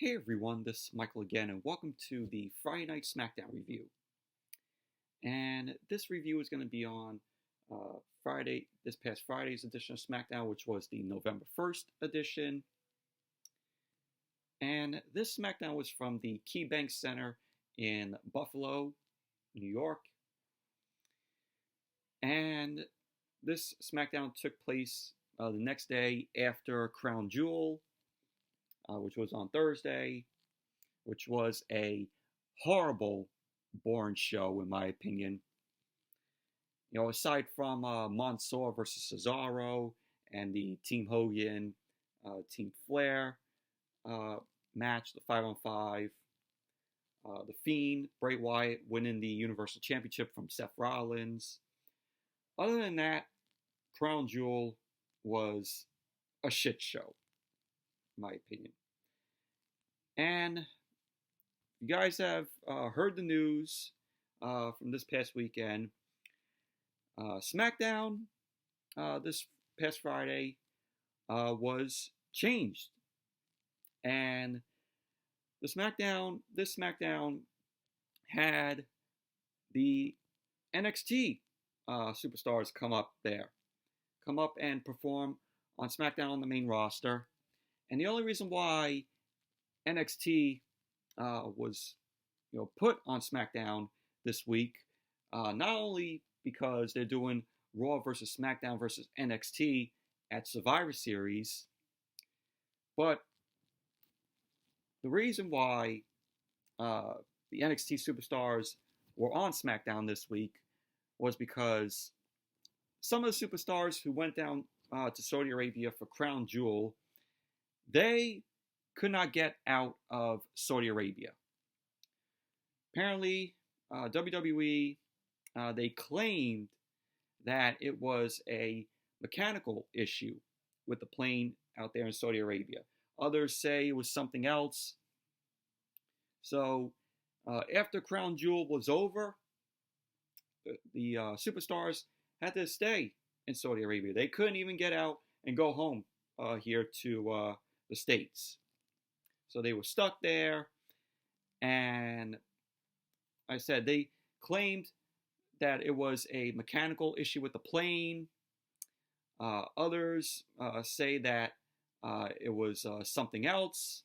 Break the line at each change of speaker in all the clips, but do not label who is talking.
Hey everyone, this is Michael again, and welcome to the Friday Night Smackdown review. And this review is going to be on this past Friday's edition of Smackdown, which was the November 1st edition. And this Smackdown was from the KeyBank Center in Buffalo, New York. And this Smackdown took place the next day after Crown Jewel, which was on Thursday, which was a horrible, boring show, in my opinion. You know, aside from Mansoor versus Cesaro and the Team Hogan, Team Flair match, the 5-on-5, The Fiend, Bray Wyatt winning the Universal Championship from Seth Rollins. Other than that, Crown Jewel was a shit show, in my opinion. And you guys have heard the news from this past weekend. Smackdown this past Friday was changed. And this Smackdown had the NXT superstars come up and perform on SmackDown on the main roster. And the only reason why NXT was put on SmackDown this week, not only because they're doing Raw versus SmackDown versus NXT at Survivor Series, but the reason why the NXT superstars were on SmackDown this week was because some of the superstars who went down to Saudi Arabia for Crown Jewel, they could not get out of Saudi Arabia. Apparently, WWE, they claimed that it was a mechanical issue with the plane out there in Saudi Arabia. Others say it was something else. So, after Crown Jewel was over, the superstars had to stay in Saudi Arabia. They couldn't even get out and go home here to the States. So they were stuck there, and I said they claimed that it was a mechanical issue with the plane. Others say that it was something else,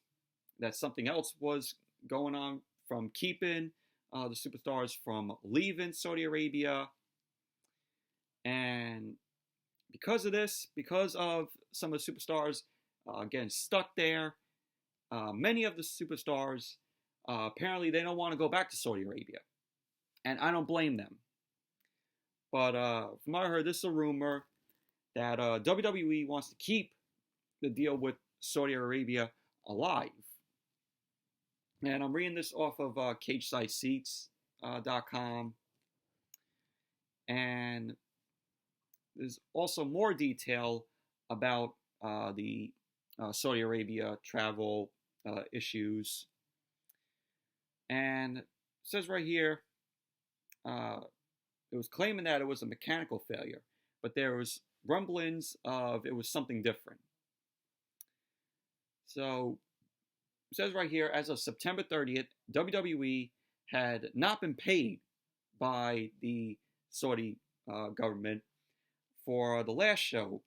that something else was going on from keeping the superstars from leaving Saudi Arabia. And because of this, because of some of the superstars getting stuck there, many of the superstars, apparently they don't want to go back to Saudi Arabia. And I don't blame them. But from what I heard, this is a rumor that WWE wants to keep the deal with Saudi Arabia alive. And I'm reading this off of CageSideSeats.com. And there's also more detail about the Saudi Arabia travel issues. And it says right here, it was claiming that it was a mechanical failure, but there was rumblings of it was something different. So it says right here, as of September 30th, WWE had not been paid by the Saudi government for the last show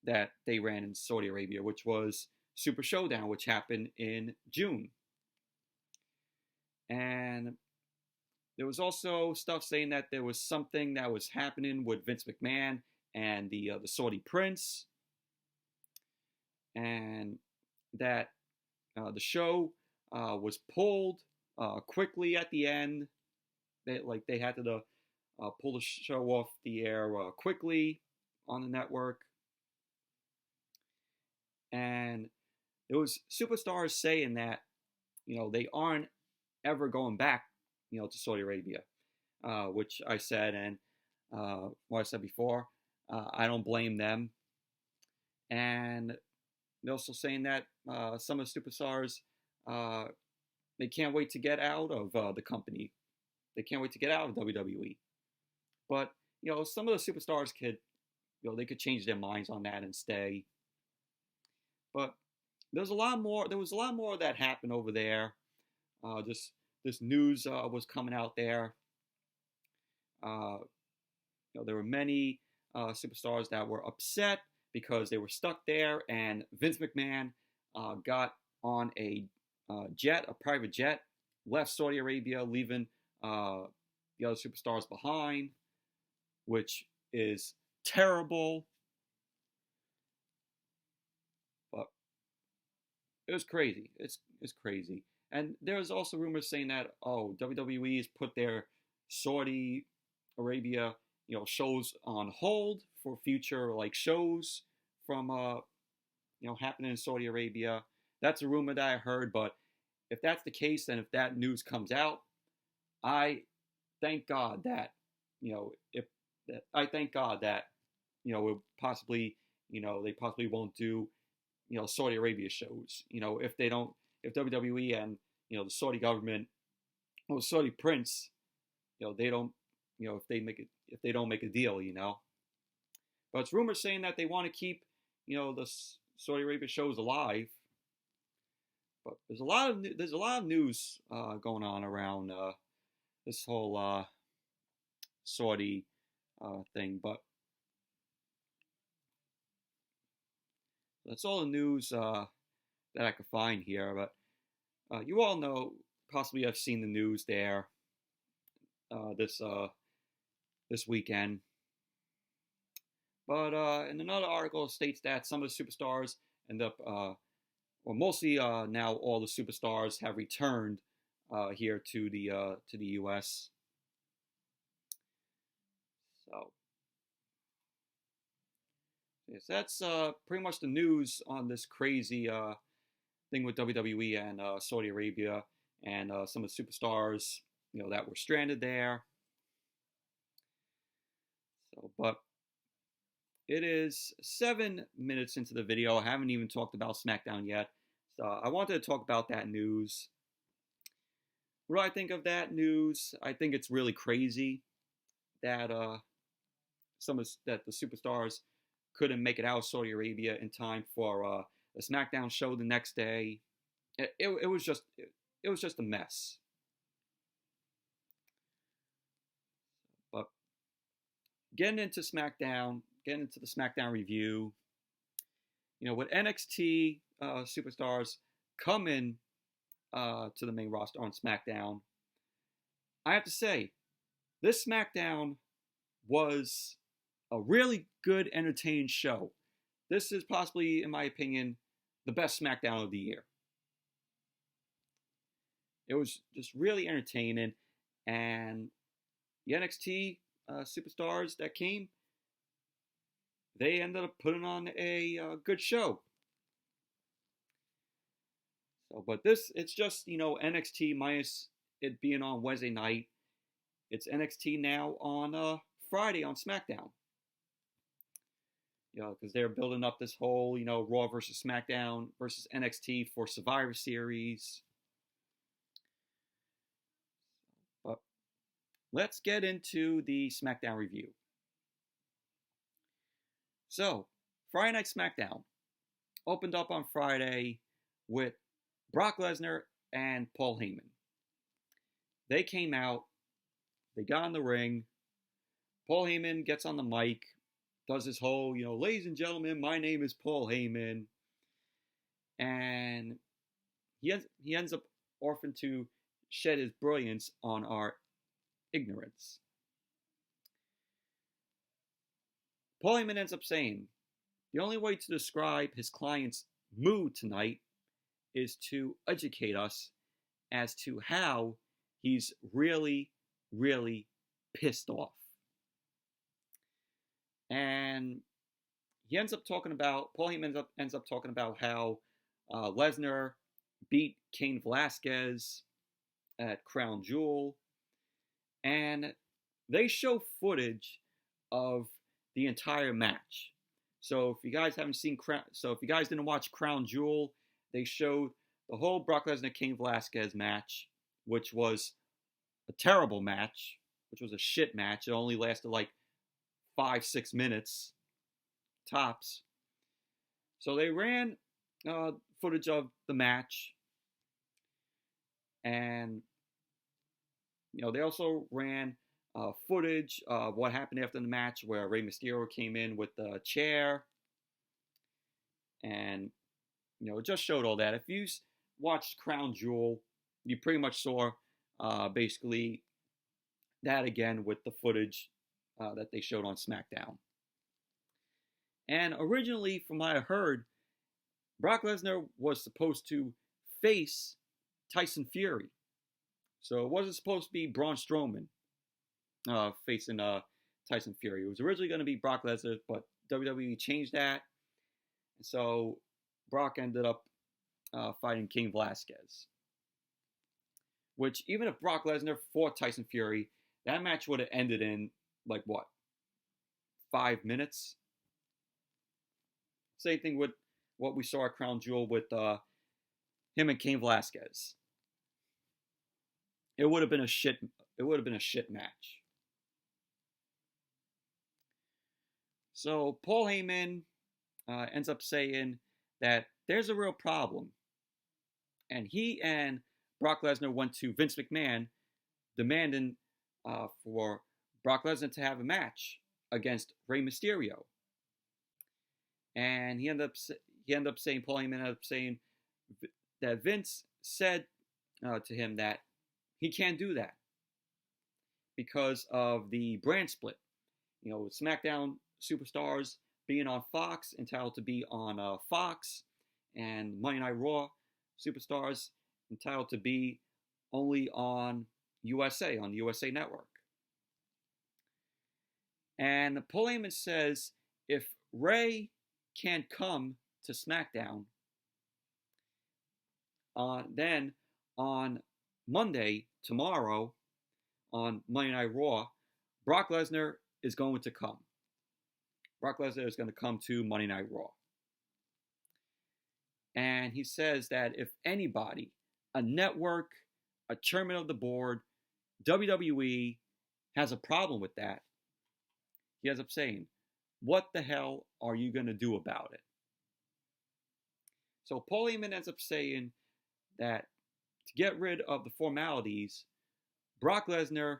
that they ran in Saudi Arabia, which was Super Showdown, which happened in June. And there was also stuff saying that there was something that was happening with Vince McMahon and the Saudi prince, and that the show was pulled quickly at the end. They had to pull the show off the air quickly on the network. And there was superstars saying that, they aren't ever going back, to Saudi Arabia, which I said, and what I said before, I don't blame them. And they're also saying that some of the superstars, they can't wait to get out of the company. They can't wait to get out of WWE. But, some of the superstars could, they could change their minds on that and stay. But there's a lot more. There was a lot more that happened over there. This news was coming out there. Uh, there were many superstars that were upset because they were stuck there, and Vince McMahon got on a private jet, left Saudi Arabia, leaving the other superstars behind, which is terrible. But it was crazy. It's crazy. And there's also rumors saying that WWE has put their Saudi Arabia shows on hold for future shows from happening in Saudi Arabia. That's a rumor that I heard, but if that's the case, and if that news comes out, I thank God that it possibly they possibly won't do Saudi Arabia shows. If WWE and the Saudi government or the Saudi prince they don't if they don't make a deal. But it's rumors saying that they want to keep the Saudi Arabia shows alive. But there's a lot of news going on around this whole Saudi thing. But that's all the news that I could find here. But you all know, possibly have seen the news there this weekend. But in another article, it states that some of the superstars end up, or mostly now all the superstars have returned here to the U.S. So yes, that's pretty much the news on this crazy thing with WWE and Saudi Arabia and some of the superstars that were stranded there. So, but it is 7 minutes into the video. I haven't even talked about Smackdown yet. So I wanted to talk about that news. What do I think of that news? I think it's really crazy that that the superstars couldn't make it out of Saudi Arabia in time for the Smackdown show the next day. It was just a mess. But getting into the Smackdown review, with NXT superstars coming to the main roster on SmackDown, I have to say, this SmackDown was a really good, entertaining show. This is possibly, in my opinion, the best SmackDown of the year. It was just really entertaining, and the NXT superstars that came, they ended up putting on a good show. So, but it's just NXT minus it being on Wednesday night. It's NXT now on Friday on SmackDown. Because they're building up this whole Raw versus SmackDown versus NXT for Survivor Series. But let's get into the SmackDown review. So, Friday Night SmackDown opened up on Friday with Brock Lesnar and Paul Heyman. They came out, they got in the ring. Paul Heyman gets on the mic, does his whole, ladies and gentlemen, my name is Paul Heyman. And he ends up offering to shed his brilliance on our ignorance. Paul Heyman ends up saying, the only way to describe his client's mood tonight is to educate us as to how he's really, really pissed off. And Paul Heyman ends up talking about how Lesnar beat Cain Velasquez at Crown Jewel. And they show footage of the entire match. So if you guys didn't watch Crown Jewel, they showed the whole Brock Lesnar Cain Velasquez match, which was a terrible match, which was a shit match. It only lasted 5-6 minutes tops. So they ran footage of the match, and they also ran footage of what happened after the match, where Rey Mysterio came in with the chair, and it just showed all that. If you watched Crown Jewel, you pretty much saw basically that again with the footage that they showed on SmackDown. And originally, from what I heard, Brock Lesnar was supposed to face Tyson Fury. So it wasn't supposed to be Braun Strowman facing Tyson Fury. It was originally going to be Brock Lesnar, but WWE changed that. And so Brock ended up fighting King Velasquez. Which, even if Brock Lesnar fought Tyson Fury, that match would have ended in, 5 minutes? Same thing with what we saw at Crown Jewel with him and King Velasquez. It would have been a shit match. So Paul Heyman ends up saying that there's a real problem, and he and Brock Lesnar went to Vince McMahon demanding for Brock Lesnar to have a match against Rey Mysterio. And Paul Heyman ended up saying that Vince said to him that he can't do that because of the brand split. SmackDown superstars being on Fox, entitled to be on Fox, and Monday Night Raw superstars entitled to be only on USA, on the USA Network. And Paul Heyman says if Rey can't come to SmackDown, then on Monday, tomorrow, on Monday Night Raw, Brock Lesnar is going to come. Brock Lesnar is going to come to Monday Night Raw. And he says that if anybody, a network, a chairman of the board, WWE, has a problem with that, he ends up saying, what the hell are you going to do about it? So Paul Heyman ends up saying that to get rid of the formalities, Brock Lesnar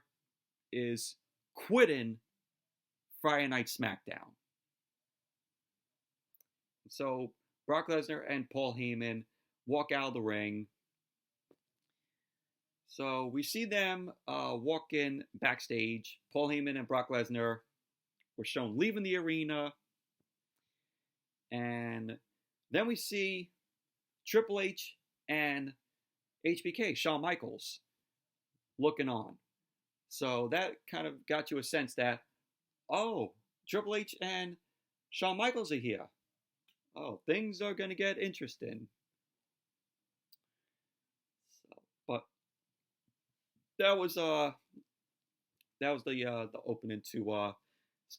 is quitting Friday Night SmackDown. So Brock Lesnar and Paul Heyman walk out of the ring. So we see them walk in backstage. Paul Heyman and Brock Lesnar were shown leaving the arena. And then we see Triple H and HBK, Shawn Michaels, looking on. So that kind of got you a sense that, oh, Triple H and Shawn Michaels are here. Oh, things are going to get interesting. But that was the opening to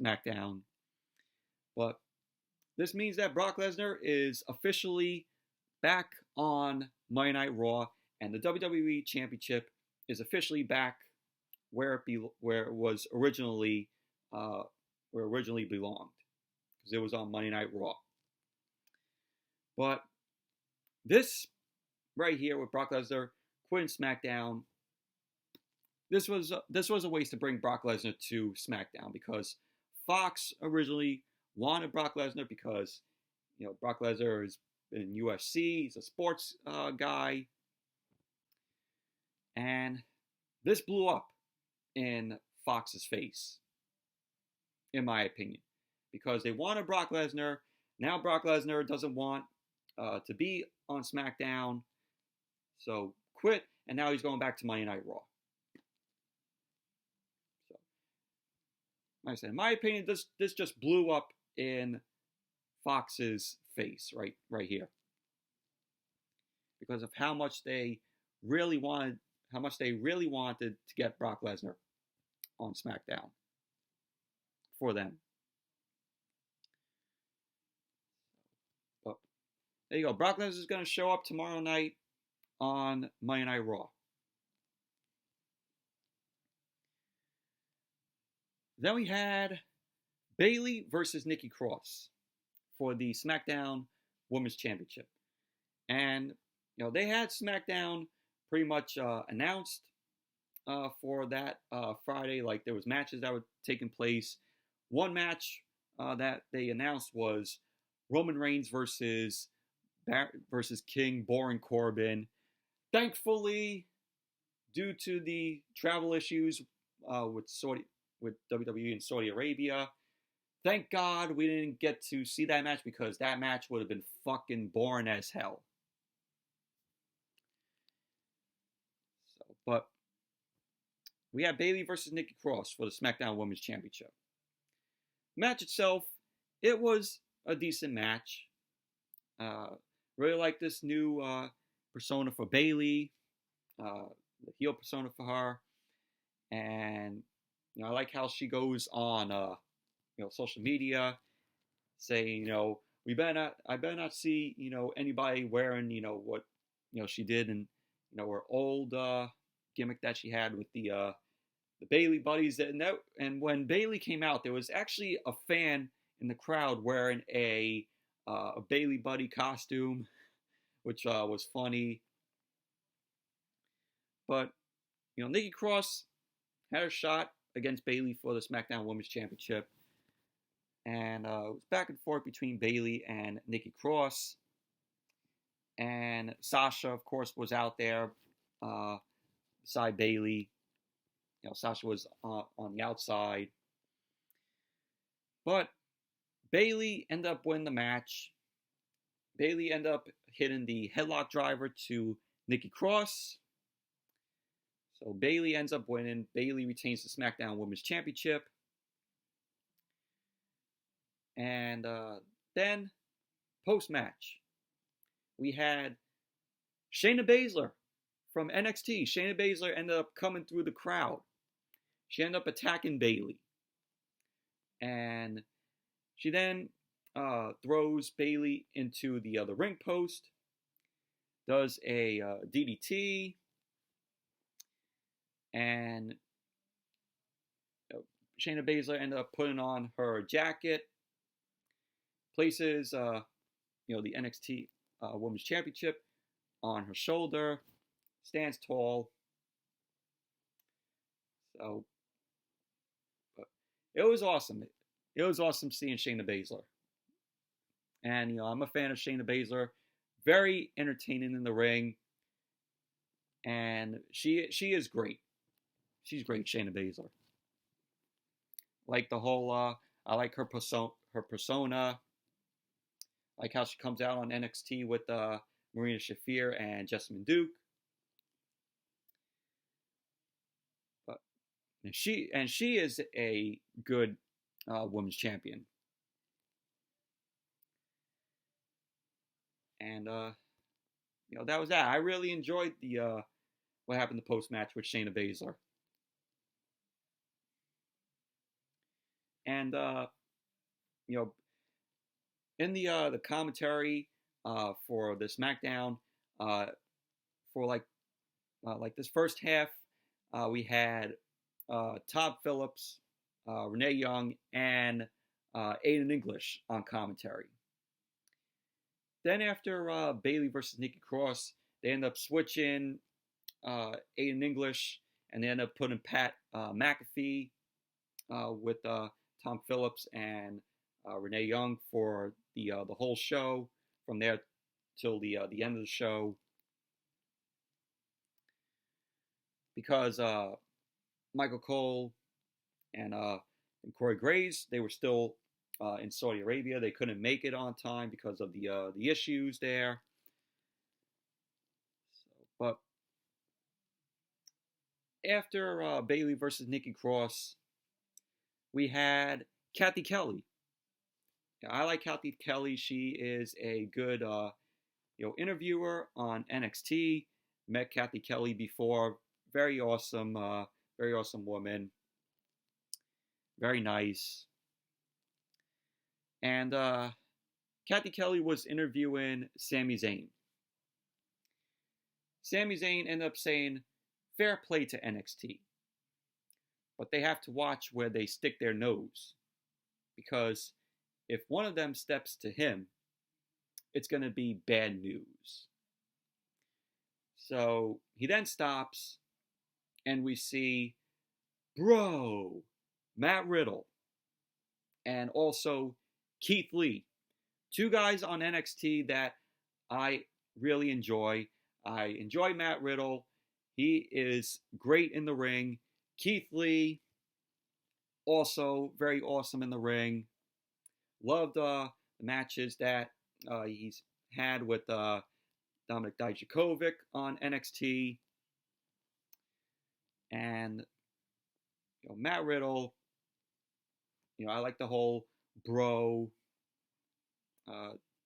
SmackDown. But this means that Brock Lesnar is officially back on Monday Night Raw, and the WWE Championship is officially back where it was originally belonged, because it was on Monday Night Raw. But this right here with Brock Lesnar quitting SmackDown, this was a waste to bring Brock Lesnar to SmackDown, because Fox originally wanted Brock Lesnar because Brock Lesnar has been in UFC, he's a sports guy, and this blew up in Fox's face, in my opinion, because they wanted Brock Lesnar. Now Brock Lesnar doesn't want to be on SmackDown, so quit, and now he's going back to Monday Night Raw. So, like I said, in my opinion, this just blew up in Fox's face right here, because of how much they really wanted to get Brock Lesnar on SmackDown for them. But there you go. Brock Lesnar is going to show up tomorrow night on Monday Night Raw. Then we had Bayley versus Nikki Cross for the SmackDown Women's Championship. And they had SmackDown pretty much announced for that Friday. Like there was matches that were taking place. One match that they announced was Roman Reigns versus King Baron Corbin. Thankfully, due to the travel issues with WWE in Saudi Arabia, thank God we didn't get to see that match, because that match would have been fucking boring as hell. But we have Bayley versus Nikki Cross for the SmackDown Women's Championship. Match itself, it was a decent match. Really like this new persona for Bayley, the heel persona for her, and I like how she goes on social media saying I better not see anybody wearing what she did in her old gimmick that she had with the Bayley buddies. And when Bayley came out, there was actually a fan in the crowd wearing a Bayley buddy costume, which was funny. But Nikki Cross had a shot against Bayley for the SmackDown Women's Championship, and it was back and forth between Bayley and Nikki Cross. And Sasha, of course, was out there beside Bayley. Sasha was on the outside. But Bayley ended up winning the match. Bayley ended up hitting the headlock driver to Nikki Cross. So Bayley ends up winning. Bayley retains the SmackDown Women's Championship. And then, post-match, we had Shayna Baszler from NXT. Shayna Baszler ended up coming through the crowd. She ended up attacking Bayley. And she then throws Bayley into the ring post, does a DDT, and Shayna Baszler ended up putting on her jacket, places the NXT Women's Championship on her shoulder, stands tall. So it was awesome. It was awesome seeing Shayna Baszler. And I'm a fan of Shayna Baszler. Very entertaining in the ring. And she is great. She's great, Shayna Baszler. Like the whole I like her persona. Like how she comes out on NXT with Marina Shafir and Jessamine Duke. But she is a good women's champion. And that was that. I really enjoyed the what happened the post match with Shayna Baszler. And in the commentary for the SmackDown, for like this first half, we had Tom Phillips, Renee Young, and Aiden English on commentary. Then after Bayley versus Nikki Cross, they end up switching Aiden English, and they end up putting Pat McAfee with Tom Phillips and Renee Young for the whole show from there till the end of the show, because Michael Cole and Corey Graves, they were still in Saudi Arabia. They couldn't make it on time because of the issues there. But after Bayley versus Nikki Cross, we had Kathy Kelly. I like Kathy Kelly. She is a good interviewer on NXT. Met Kathy Kelly before. Very awesome woman. Very nice. And Kathy Kelly was interviewing Sami Zayn. Sami Zayn ended up saying, fair play to NXT. But they have to watch where they stick their nose. Because if one of them steps to him, it's going to be bad news. So he then stops, and we see Bro, Matt Riddle, and also Keith Lee. Two guys on NXT that I really enjoy. I enjoy Matt Riddle. He is great in the ring. Keith Lee, also very awesome in the ring. Loved the matches that he's had with Dominik Dijakovic on NXT. And Matt Riddle, I like the whole bro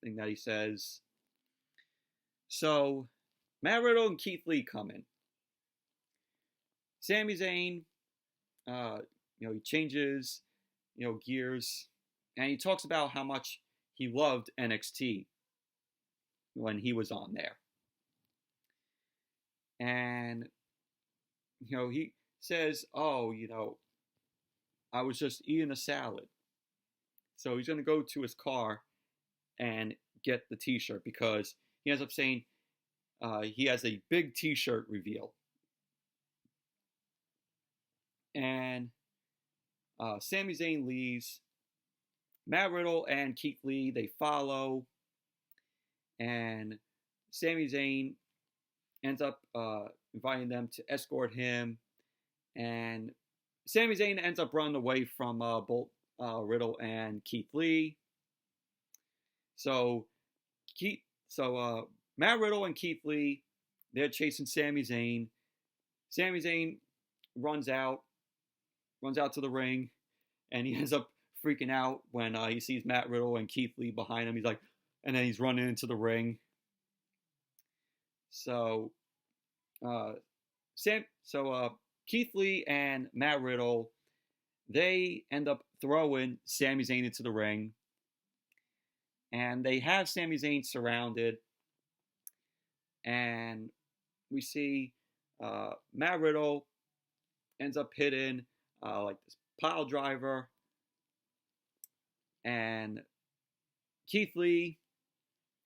thing that he says. So Matt Riddle and Keith Lee come in. Sami Zayn, he changes, gears, and he talks about how much he loved NXT when he was on there. And, he says, I was just eating a salad. So he's going to go to his car and get the t-shirt because he ends up saying he has a big t-shirt reveal. And Sami Zayn leaves. Matt Riddle and Keith Lee, they follow. And Sami Zayn ends up inviting them to escort him. And Sami Zayn ends up running away from both Riddle and Keith Lee. So Matt Riddle and Keith Lee, they're chasing Sami Zayn. Sami Zayn runs out to the ring, and he ends up freaking out when he sees Matt Riddle and Keith Lee behind him. He's like, and then he's running into the ring. So, Keith Lee and Matt Riddle, they end up throwing Sami Zayn into the ring, and they have Sami Zayn surrounded, and we see Matt Riddle ends up hitting like this pile driver, and Keith Lee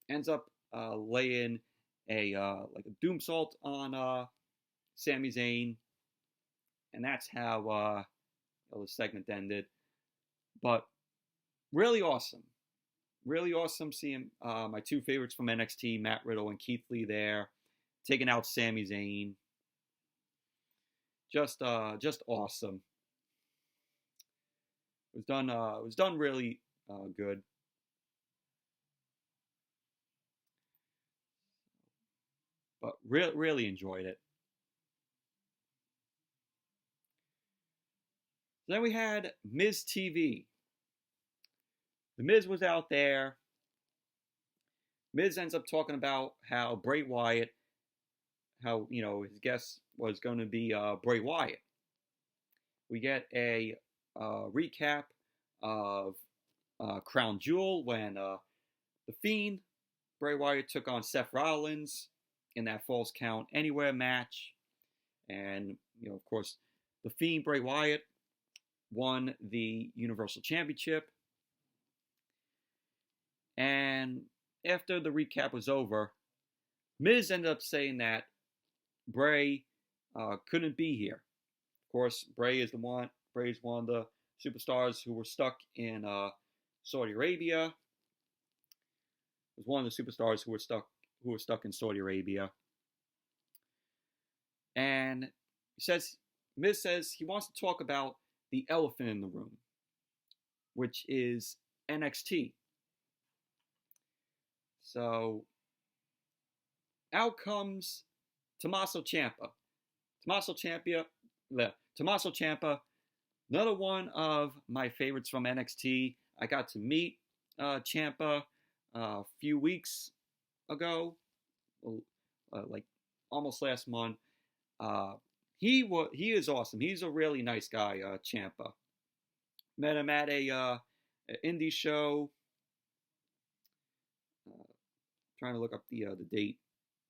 ends up laying a like a doomsault on Sami Zayn, and that's how the segment ended. But really awesome seeing my two favorites from NXT, Matt Riddle and Keith Lee, there taking out Sami Zayn. Just awesome. It was done really good. But really enjoyed it. Then we had Miz TV. The Miz was out there. Miz ends up talking about how Bray Wyatt, how, his guest was going to be Bray Wyatt. We get a recap of Crown Jewel when The Fiend, Bray Wyatt, took on Seth Rollins in that Falls Count Anywhere match. And, of course, The Fiend, Bray Wyatt, won the Universal Championship. And after the recap was over, Miz ended up saying that Bray couldn't be here. Of course, Bray's one of the superstars who were stuck in Saudi Arabia. Was one of the superstars who were stuck in Saudi Arabia. And Miz says he wants to talk about the elephant in the room, which is NXT. So out comes Tommaso Ciampa. Tommaso Ciampa, another one of my favorites from NXT. I got to meet Ciampa a few weeks ago, like almost last month. He is awesome. He's a really nice guy, Ciampa. Met him at an indie show. Trying to look up the date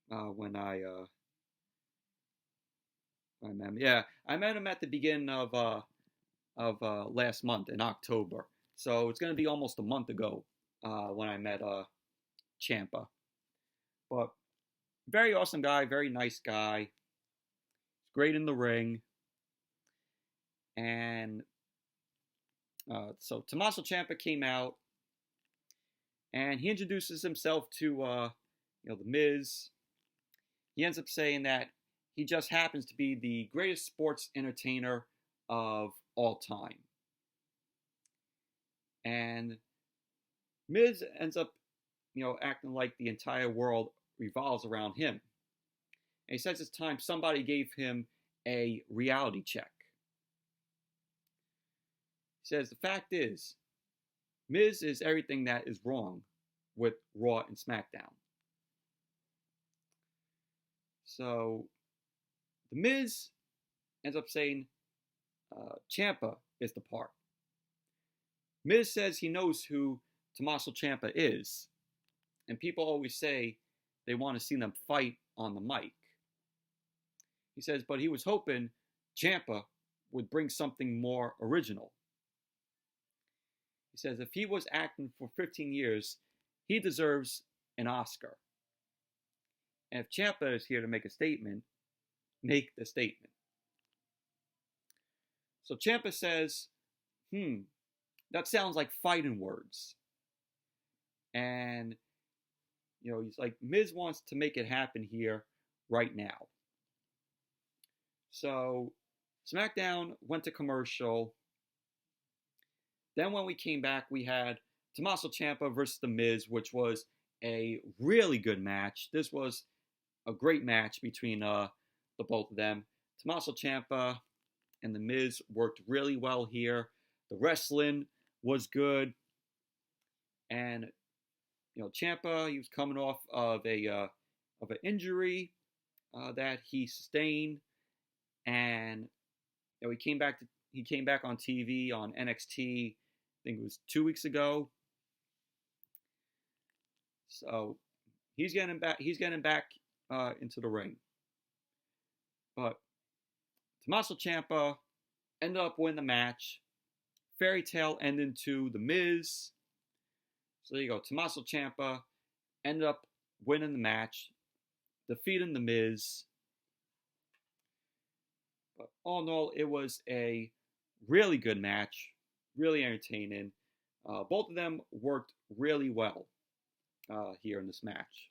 when I met him. Yeah, I met him at the beginning of last month in October. So it's going to be almost a month ago when I met Ciampa. But very awesome guy, very nice guy. Great in the ring. And so Tommaso Ciampa came out, and he introduces himself to the Miz. He ends up saying that he just happens to be the greatest sports entertainer of all time. And Miz ends up, acting like the entire world revolves around him. And he says it's time somebody gave him a reality check. He says the fact is, Miz is everything that is wrong with Raw and SmackDown. So the Miz ends up saying Ciampa is the part. Miz says he knows who Tommaso Ciampa is, and people always say they want to see them fight on the mic. He says, but he was hoping Ciampa would bring something more original. He says if he was acting for 15 years, he deserves an Oscar. And if Ciampa is here to make a statement, make the statement. So Ciampa says, that sounds like fighting words. And, he's like, Miz wants to make it happen here right now. So SmackDown went to commercial. Then when we came back, we had Tommaso Ciampa versus The Miz, which was a really good match. This was a great match between the both of them. Tommaso Ciampa and The Miz worked really well here. The wrestling was good. And, Ciampa, he was coming off of an injury that he sustained. And he came back on TV on NXT, I think it was 2 weeks ago. So he's getting back into the ring. But Tommaso Ciampa ended up winning the match. Fairy tale ending to The Miz. So there you go. Tommaso Ciampa ended up winning the match, defeating The Miz. But all in all, it was a really good match, really entertaining. Both of them worked really well here in this match.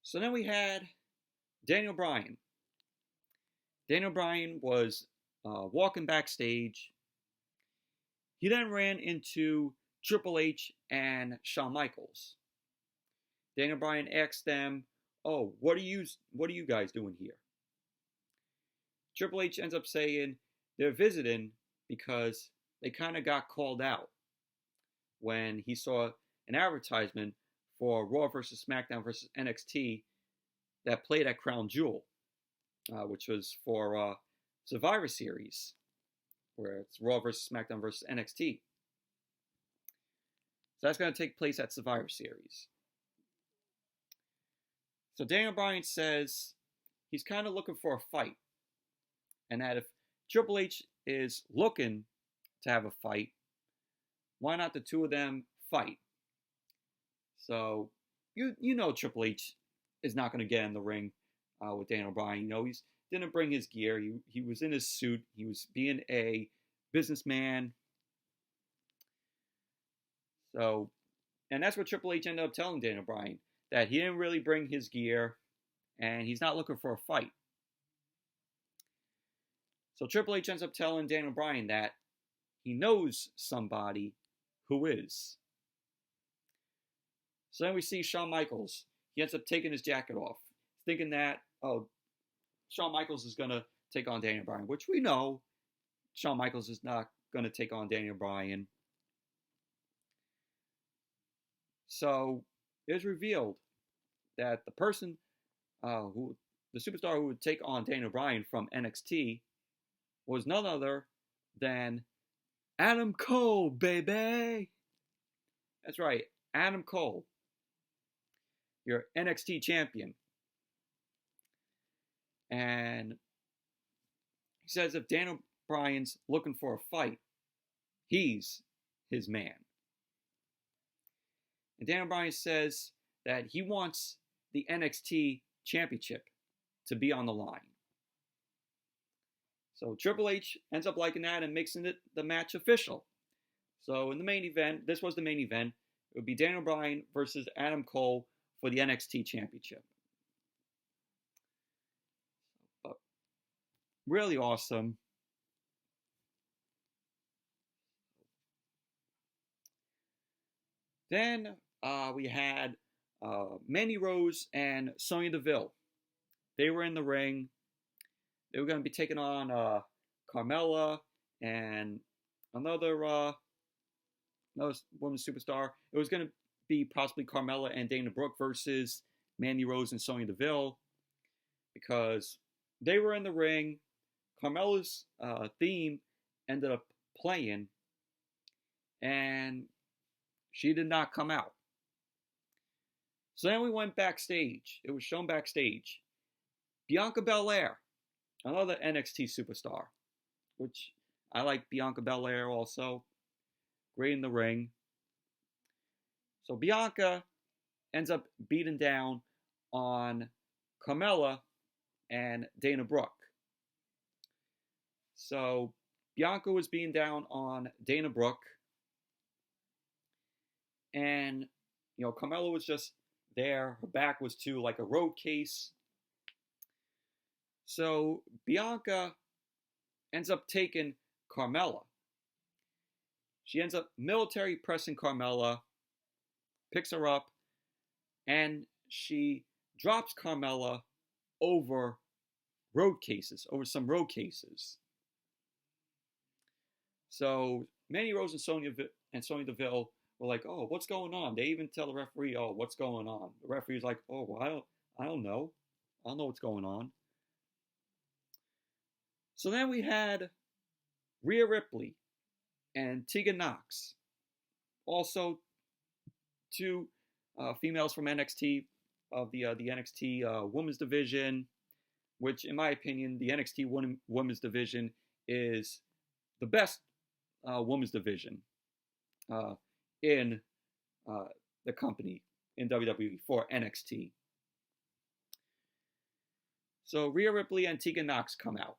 So then we had Daniel Bryan. Daniel Bryan was walking backstage. He then ran into Triple H and Shawn Michaels. Daniel Bryan asked them, "Oh, what are you guys doing here?" Triple H ends up saying they're visiting because they kind of got called out when he saw an advertisement for Raw vs. SmackDown vs. NXT that played at Crown Jewel, which was for Survivor Series, where it's Raw vs. SmackDown vs. NXT. So that's going to take place at Survivor Series. So Daniel Bryan says he's kind of looking for a fight, and that if Triple H is looking to have a fight, why not the two of them fight? So you know Triple H is not going to get in the ring with Daniel Bryan. He didn't bring his gear. He was in his suit. He was being a businessman. So, and that's what Triple H ended up telling Daniel Bryan, that he didn't really bring his gear and he's not looking for a fight. So Triple H ends up telling Daniel Bryan that he knows somebody who is. So then we see Shawn Michaels. He ends up taking his jacket off, thinking that, Shawn Michaels is going to take on Daniel Bryan, which we know Shawn Michaels is not going to take on Daniel Bryan. So it was revealed that the person, the superstar who would take on Daniel Bryan from NXT was none other than Adam Cole, baby. That's right, Adam Cole, your NXT champion. And he says if Daniel Bryan's looking for a fight, he's his man. And Daniel Bryan says that he wants the NXT championship to be on the line. So Triple H ends up liking that and makes it the match official. So in the main event, this was the main event. It would be Daniel Bryan versus Adam Cole for the NXT championship. Really awesome. Then we had Mandy Rose and Sonya Deville. They were in the ring. They were going to be taking on Carmella and another women's superstar. It was going to be possibly Carmella and Dana Brooke versus Mandy Rose and Sonya Deville, because they were in the ring. Carmella's theme ended up playing, and she did not come out. So then we went backstage. It was shown backstage. Bianca Belair, another NXT superstar, which I like Bianca Belair also. Great in the ring. So Bianca ends up beating down on Carmella and Dana Brooke. So Bianca was beating down on Dana Brooke. And, Carmella was just there. Her back was to like a road case. So Bianca ends up taking Carmella. She ends up military pressing Carmella, picks her up, and she drops Carmella over some road cases. So Mandy Rose and Sonya Deville were like, "Oh, what's going on?" They even tell the referee, "Oh, what's going on?" The referee's like, "Oh, well, I don't know. I don't know what's going on." So then we had Rhea Ripley and Tegan Knox, also two females from NXT, of the NXT Women's Division, which, in my opinion, the NXT Women's Division is the best Women's Division in the company in WWE for NXT. So Rhea Ripley and Tegan Knox come out.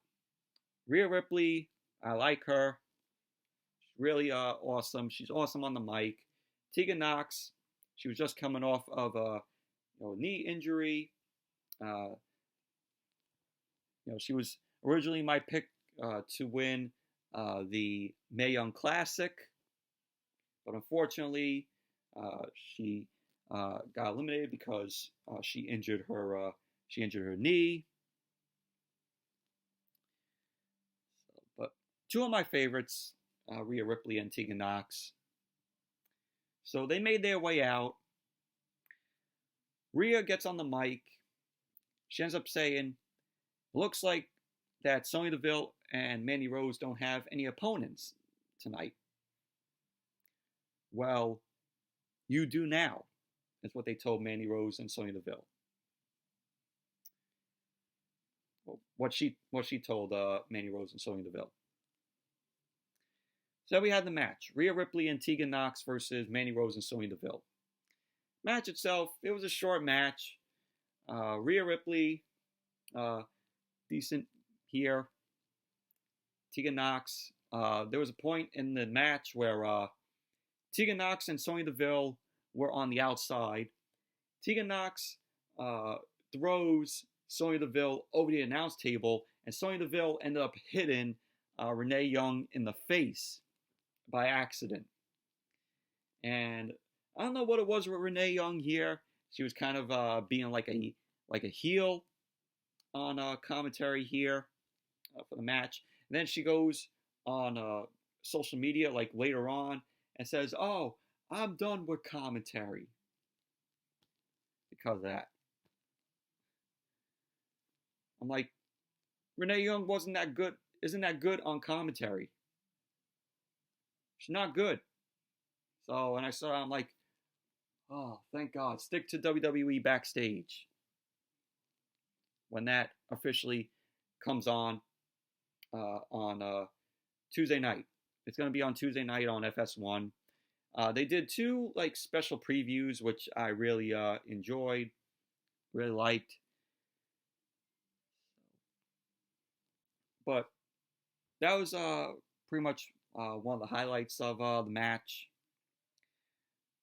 Rhea Ripley, I like her. She's really awesome. She's awesome on the mic. Tegan Knox, she was just coming off of a knee injury. She was originally my pick to win the Mae Young Classic, but unfortunately, she got eliminated because she injured her knee. But two of my favorites, Rhea Ripley and Tegan Knox. So they made their way out. Rhea gets on the mic. She ends up saying, "Looks like that Sonya Deville and Mandy Rose don't have any opponents tonight." Well, you do now, is what they told Mandy Rose and Sonya Deville. Well, what she told Mandy Rose and Sonya Deville. So we had the match. Rhea Ripley and Tegan Knox versus Mandy Rose and Sonya Deville. Match itself, it was a short match. Rhea Ripley, decent here. Tegan Knox, there was a point in the match where Tegan Knox and Sonya Deville were on the outside. Tegan Knox throws Sonya Deville over the announce table, and Sonya Deville ended up hitting Renee Young in the face by accident. And I don't know what it was with Renee Young here. She was kind of being like a heel on commentary here for the match. And then she goes on social media like later on and says, "Oh, I'm done with commentary," because of that. I'm like, Renee Young isn't that good on commentary. She's not good. So, and I'm like, oh, thank God. Stick to WWE Backstage when that officially comes on Tuesday night. It's going to be on Tuesday night on FS1. They did two like special previews, which I really enjoyed, really liked. But that was pretty much one of the highlights of the match.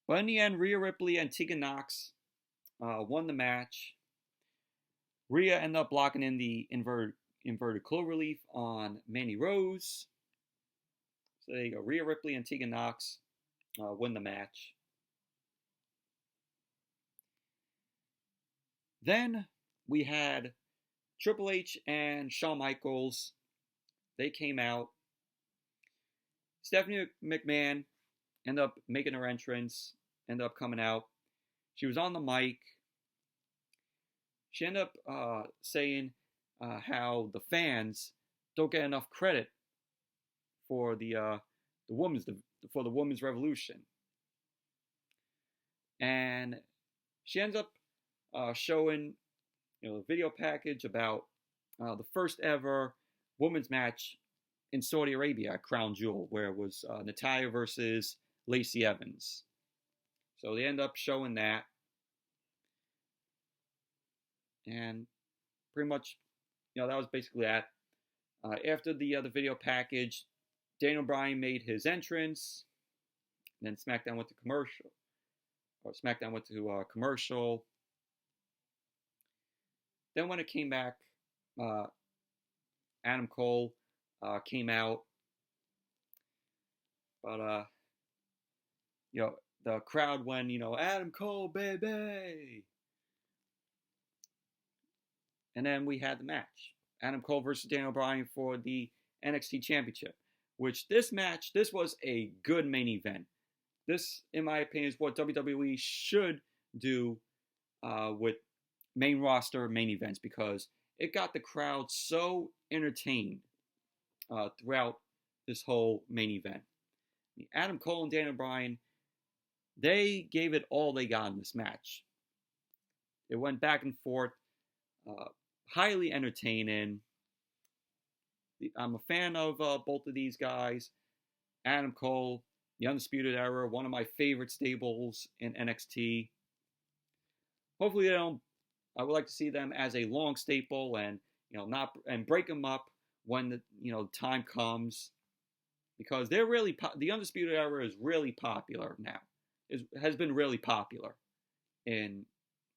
But in the end, Rhea Ripley and Tegan Knox won the match. Rhea ended up blocking in the inverted cloverleaf on Mandy Rose. So there you go. Rhea Ripley and Tegan Knox win the match. Then we had Triple H and Shawn Michaels. They came out. Stephanie McMahon ended up making her entrance, ended up coming out. She was on the mic. She ended up saying how the fans don't get enough credit for the women's revolution, and she ends up showing the video package about the first ever women's match in Saudi Arabia at Crown Jewel, where it was Natalya versus Lacey Evans. So they end up showing that, and pretty much, that was basically that. After the video package, Daniel Bryan made his entrance. Then SmackDown went to commercial. Then when it came back, Adam Cole came out, but the crowd went, Adam Cole, baby. And then we had the match. Adam Cole versus Daniel Bryan for the NXT Championship. Which this was a good main event. This, in my opinion, is what WWE should do with main roster main events, because it got the crowd so entertained throughout this whole main event. Adam Cole and Daniel Bryan, they gave it all they got in this match. It went back and forth, highly entertaining. I'm a fan of both of these guys. Adam Cole, the Undisputed Era, one of my favorite stables in NXT. Hopefully I would like to see them as a long staple, and break them up when the time comes, because they're really the Undisputed Era is really popular now. Has been really popular in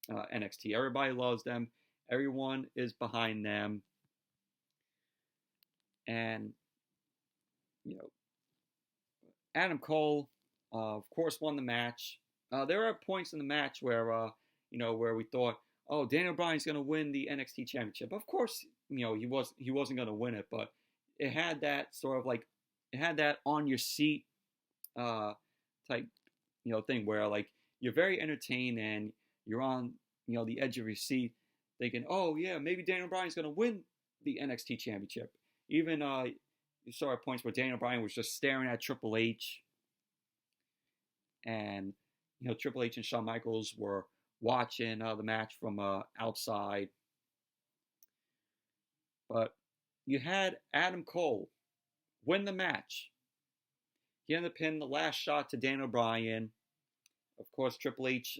NXT. Everybody loves them. Everyone is behind them. And, Adam Cole, of course, won the match. There are points in the match where, where we thought, oh, Daniel Bryan's going to win the NXT Championship. Of course, he wasn't going to win it, but it had that sort of like, it had that on your seat type, thing where like you're very entertained and you're on, the edge of your seat thinking, oh yeah, maybe Daniel Bryan's going to win the NXT Championship. Even you saw at points where Daniel Bryan was just staring at Triple H, and Triple H and Shawn Michaels were watching the match from outside. But you had Adam Cole win the match. He ended up pinning the last shot to Daniel Bryan. Of course, Triple H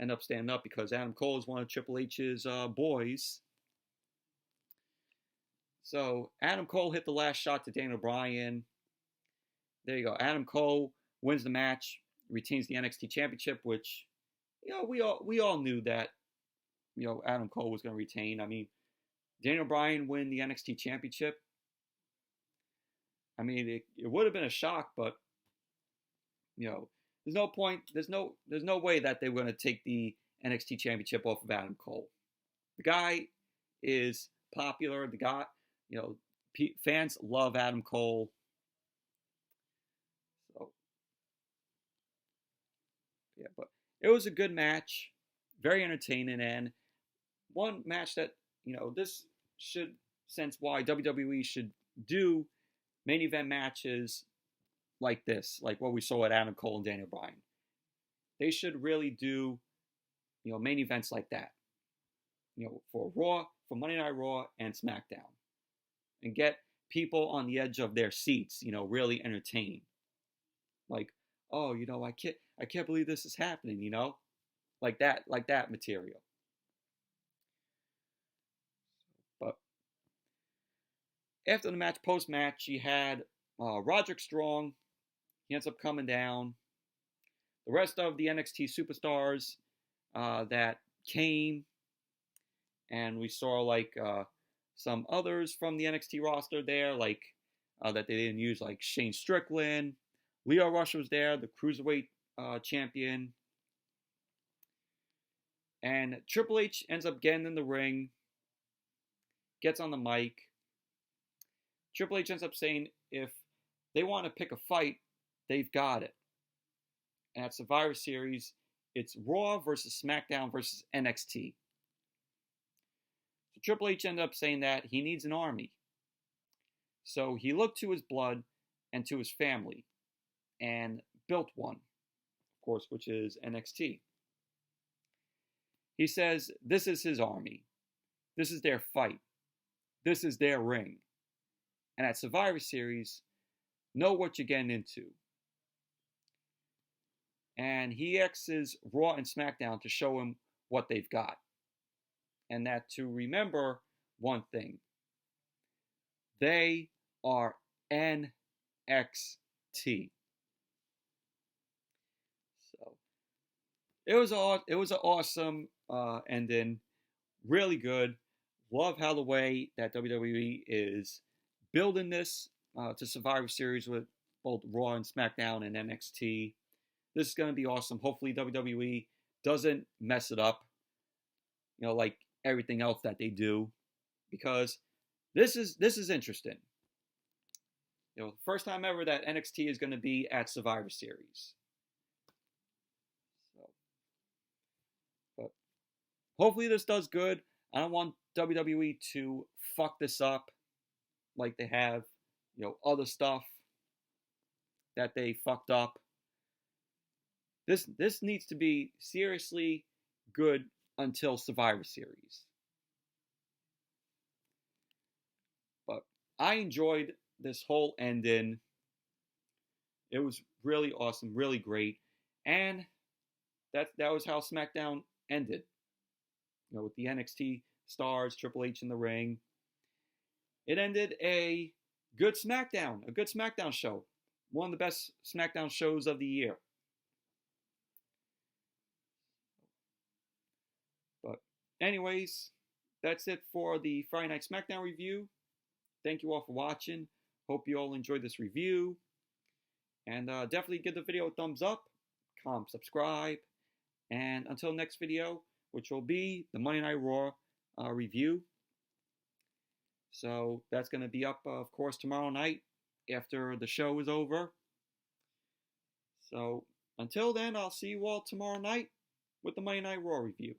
ended up standing up because Adam Cole is one of Triple H's boys. So Adam Cole hit the last shot to Daniel Bryan. There you go. Adam Cole wins the match, retains the NXT Championship, which we all knew that Adam Cole was going to retain. I mean, Daniel Bryan win the NXT Championship. I mean, it would have been a shock, but there's no point. There's no way that they were going to take the NXT Championship off of Adam Cole. The guy is popular. The guy. Fans love Adam Cole. So, yeah, but it was a good match, very entertaining, and one match that, this should sense why WWE should do main event matches like this, like what we saw at Adam Cole and Daniel Bryan. They should really do, main events like that, for Raw, for Monday Night Raw and SmackDown. And get people on the edge of their seats, really entertained. Like, oh, I can't believe this is happening, like that material. But after the match, post match, you had Roderick Strong. He ends up coming down. The rest of the NXT superstars that came, and we saw like some others from the NXT roster there, like that they didn't use, like Shane Strickland. Leo Rush was there, the Cruiserweight champion. And Triple H ends up getting in the ring, gets on the mic. Triple H ends up saying if they want to pick a fight, they've got it. And at Survivor Series, it's Raw versus SmackDown versus NXT. So Triple H ended up saying that he needs an army. So he looked to his blood and to his family and built one, of course, which is NXT. He says this is his army. This is their fight. This is their ring. And at Survivor Series, know what you're getting into. And he X's Raw and SmackDown to show him what they've got. And that to remember one thing. They are NXT. So it was an awesome ending. Really good. Love how the way that WWE is building this to Survivor Series with both Raw and SmackDown and NXT. This is going to be awesome. Hopefully WWE doesn't mess it up, like everything else that they do, because this is interesting. First time ever that NXT is going to be at Survivor Series. So, but hopefully this does good. I don't want WWE to fuck this up like they have, other stuff that they fucked up. This needs to be seriously good until Survivor Series. But I enjoyed this whole ending. It was really awesome, really great. And that was how SmackDown ended. With the NXT stars, Triple H in the ring. It ended a good SmackDown show. One of the best SmackDown shows of the year. But anyways, that's it for the Friday Night SmackDown review. Thank you all for watching. Hope you all enjoyed this review. And definitely give the video a thumbs up, comment, subscribe. And until next video, which will be the Monday Night Raw review. So that's going to be up, of course, tomorrow night after the show is over. So until then, I'll see you all tomorrow night with the Monday Night Raw review.